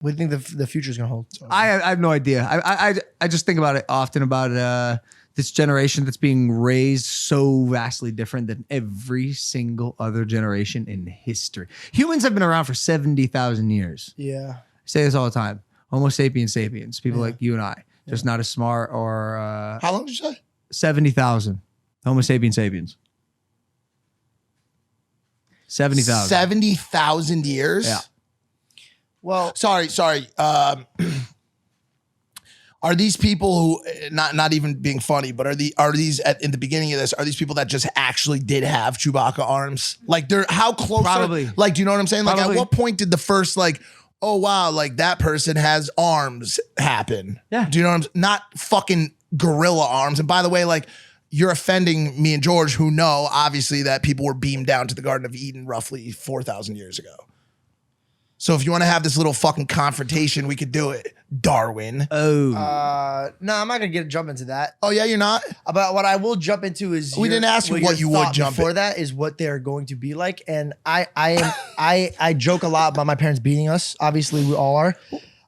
What do you think the future is going to hold? I have no idea. I just think about it often about this generation that's being raised so vastly different than every single other generation in history. Humans have been around for 70,000 years. Yeah. I say this all the time. Homo sapiens sapiens. People like you and I. Just not as smart or... How long did you say? 70,000. Homo sapiens sapiens. 70,000. 70,000 years? Yeah. Well, sorry. Are these people who not even being funny, but are these in the beginning of this? Are these people that just actually did have Chewbacca arms? Like they're how close? Probably. Like, do you know what I'm saying? Like, Probably. at what point did the first like, oh wow, like that person has arms happen? Yeah. Do you know what I'm? Not fucking gorilla arms. And by the way, like you're offending me and George, who know obviously that people were beamed down to the Garden of Eden roughly 4,000 years ago. So if you want to have this little fucking confrontation, we could do it, Darwin. Oh. no, I'm not going to jump into that. Oh yeah, you're not? But what I will jump into is we didn't ask you what you would jump before that is what they're going to be like. And I joke a lot about my parents beating us. Obviously, we all are.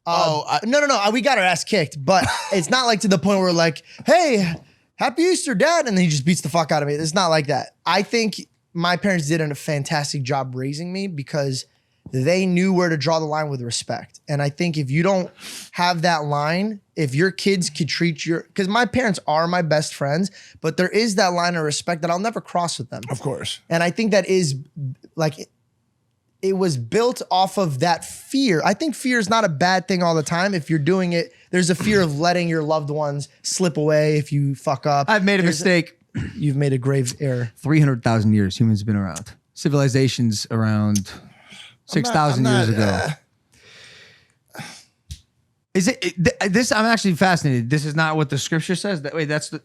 No. We got our ass kicked, but it's not like to the point where we're like, hey, happy Easter, Dad. And then he just beats the fuck out of me. It's not like that. I think my parents did a fantastic job raising me because they knew where to draw the line with respect. And I think if you don't have that line, if your kids could treat because my parents are my best friends, but there is that line of respect that I'll never cross with them. Of course. And I think that is like, it was built off of that fear. I think fear is not a bad thing all the time. If you're doing it, there's a fear of letting your loved ones slip away if you fuck up. I've made a mistake. You've made a grave error. 300,000 years humans have been around. Civilizations around 6,000 years ago. Is this? I'm actually fascinated. This is not what the scripture says. Wait, that's the.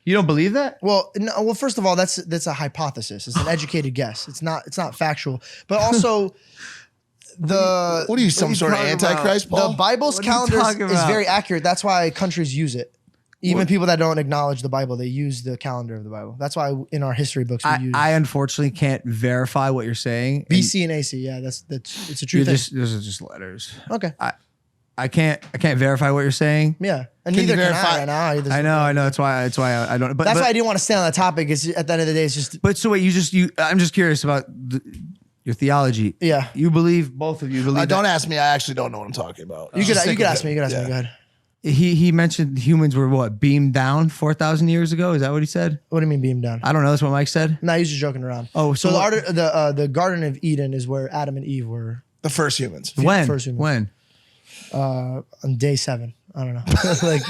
You don't believe that? Well, no. Well, first of all, that's a hypothesis. It's an educated guess. It's not factual. But also, what are you, some sort of antichrist, Paul? The Bible's calendar is very accurate. That's why countries use it. Even people that don't acknowledge the Bible, they use the calendar of the Bible. That's why in our history books we use. I unfortunately can't verify what you're saying. BC and AC, yeah, it's a true thing. Those are just letters. Okay. I can't verify what you're saying. Yeah, and neither can I right now. I know. That's why I don't. But that's why I didn't want to stay on that topic. It's at the end of the day, it's just. But so wait, I'm just curious about your theology. Yeah, you believe, both of you believe. Don't ask me. I actually don't know what I'm talking about. You could ask me. You could ask me. Go ahead. He mentioned humans were what, beamed down 4,000 years ago? Is that what he said? What do you mean beamed down? I don't know. That's what Mike said. No, he's just joking around. Oh, so the Garden of Eden is where Adam and Eve were the first humans. When? First humans. When? On day 7. I don't know. Like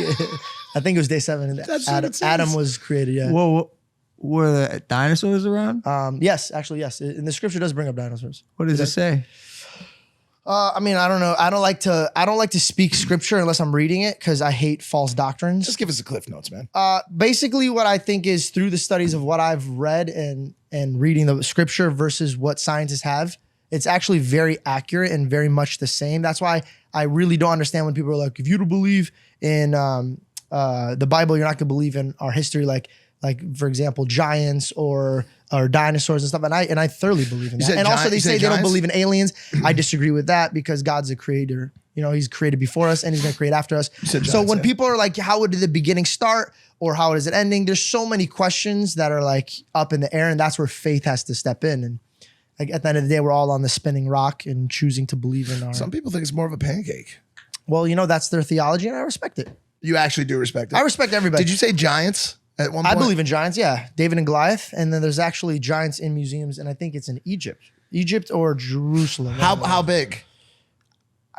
I think it was day 7. Adam was created. Yeah. Whoa. Were the dinosaurs around? Yes, actually, yes. And the scripture does bring up dinosaurs. What does it say? I mean, I don't know. I don't like to speak scripture unless I'm reading it because I hate false doctrines. Just give us the cliff notes, man. Basically, what I think is through the studies of what I've read and reading the scripture versus what scientists have, it's actually very accurate and very much the same. That's why I really don't understand when people are like, if you don't believe in the Bible, you're not going to believe in our history, like for example, giants or dinosaurs and stuff. And I thoroughly believe in that. And also they say they don't believe in aliens. I disagree with that because God's a creator. You know, he's created before us and he's going to create after us. So when people are like, how did the beginning start or how is it ending? There's so many questions that are like up in the air, and that's where faith has to step in. And like at the end of the day, we're all on the spinning rock and choosing to believe in our. Some people think it's more of a pancake. Well, you know, that's their theology and I respect it. You actually do respect it? I respect everybody. Did you say giants? At one point? I believe in giants, yeah. David and Goliath. And then there's actually giants in museums, and I think it's in Egypt or Jerusalem. How big?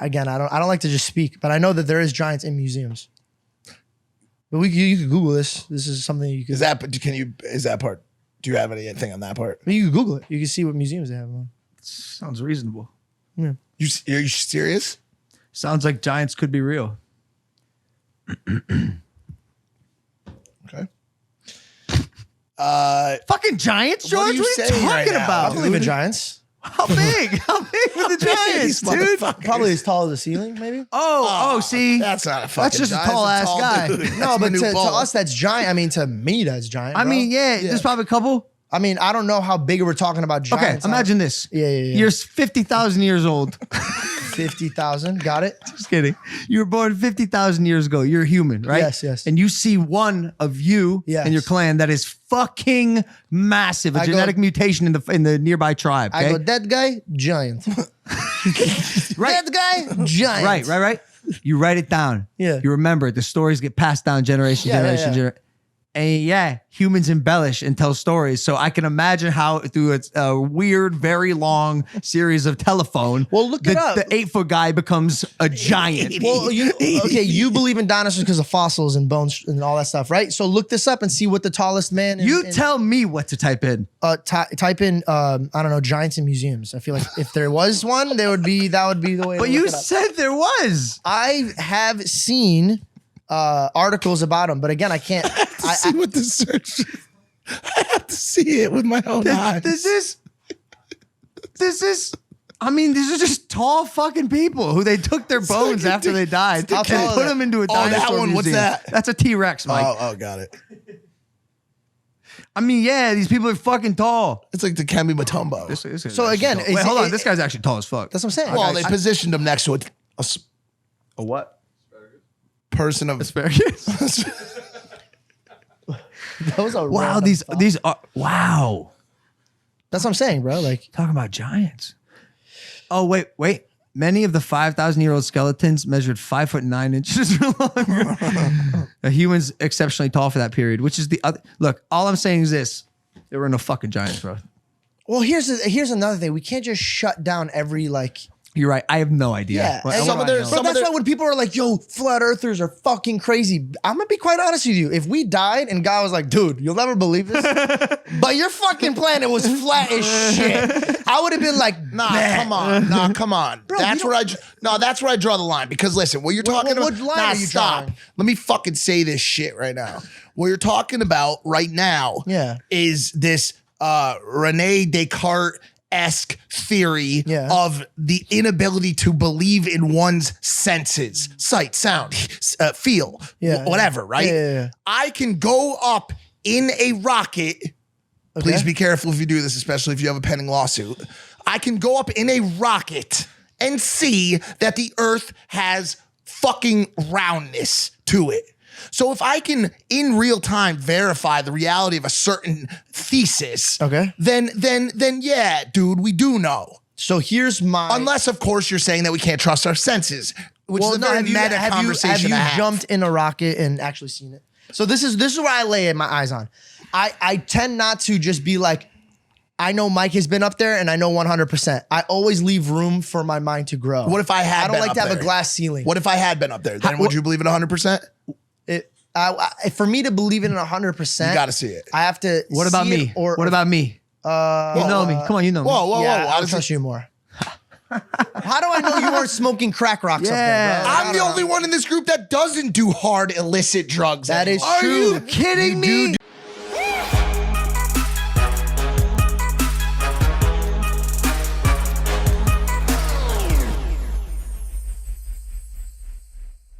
Again, I don't like to just speak, but I know that there is giants in museums. But you could Google this. This is something you could. Is that part? Do you have anything on that part? You can Google it. You can see what museums they have on. Sounds reasonable. Yeah. Are you serious? Sounds like giants could be real. Okay. Fucking giants, George? What are you talking about? I believe in giants. How big? How big are the giants, dude? Probably as tall as the ceiling, maybe. Oh, see, that's not a fucking. That's just a tall ass guy. No, but to us, that's giant. I mean, to me, that's giant. I mean, yeah, there's probably a couple. I mean, I don't know how big we're talking about giants. Okay, imagine this. Yeah. You're 50,000 years old. 50,000. Got it? Just kidding. You were born 50,000 years ago. You're a human, right? Yes, yes. And you see one of you Yes. and your clan that is fucking massive, a I go- genetic mutation in the nearby tribe. I Okay? go, that guy, giant. Right. That guy, giant. Right. You write it down. Yeah. You remember it. The stories get passed down generation, Yeah, generation, yeah. and yeah, humans embellish and tell stories. So I can imagine how through a weird, very long series of telephone, Well, look it up. the 8-foot guy becomes a giant. Well, you believe in dinosaurs because of fossils and bones and all that stuff, right? So look this up and see what the tallest man. You tell me what to type in. Type in I don't know, giants in museums. I feel like if there was one, that would be the way. But to you look it up. said there was. I have seen articles about them, but again, I can't. See what the search. I have to see it with my own eyes. This is. I mean, these are just tall fucking people who they took their bones like a after they died How and tall are put they? them into a Oh, that dinosaur one, what's museum. that? That's a T-Rex, Mike. Oh, got it. I mean, yeah, these people are fucking tall. It's like the Kemi Mutombo. This guy's So actually again, tall. is Wait, hold it- on. This guy's actually tall as fuck. That's what I'm saying. Well, they positioned him next to a what? person of Asparagus. Those are Wow, random these thoughts. are wow. That's what I'm saying, bro. Like, Talking about giants. Oh wait. Many of the 5,000-year-old skeletons measured 5'9" or longer. A human's exceptionally tall for that period, which is the other. Look, all I'm saying is this: there were no fucking giants, bro. well, here's another thing. We can't just shut down every like. You're right. I have no idea. Yeah, What- and what some do of I their- know? Bro, some that's of why when people are like, "Yo, flat earthers are fucking crazy," I'm gonna be quite honest with you. If we died and God was like, "Dude, you'll never believe this, but your fucking planet was flat as shit," I would have been like, Nah, come on. Bro, that's you where that's where I draw the line. Because listen, what you're talking what about. line Nah, are you stop. drawing? Let me fucking say this shit right now. What you're talking about right now Yeah. is this Rene Descartes-esque theory Yeah. of the inability to believe in one's senses, sight, sound, feel, Yeah. whatever, right? Yeah. I can go up in a rocket. Please Okay. be careful if you do this, especially if you have a pending lawsuit. I can go up in a rocket and see that the earth has fucking roundness to it. So if I can in real time verify the reality of a certain thesis, Okay. then yeah, dude, we do know. So here's my. Unless, of course, you're saying that we can't trust our senses, which is a very meta conversation. Have to you have. jumped in a rocket and actually seen it? So this is where I lay my eyes on. I tend not to just be like, I know Mike has been up there and I know 100%. I always leave room for my mind to grow. What if I had I don't been like up to have there? a glass ceiling. What if I had been up there? Then would you believe it 100%? For me to believe in it 100%, You got to see it. I have to. What about see me? it or What about me? You know me. Come on, you know me. Whoa. Yeah, How I'll does trust it- you more. How do I know you weren't smoking crack rocks up there, Yeah. bro? I'm the only one in this group that doesn't do hard illicit drugs. That is anymore. Are true. you kidding me?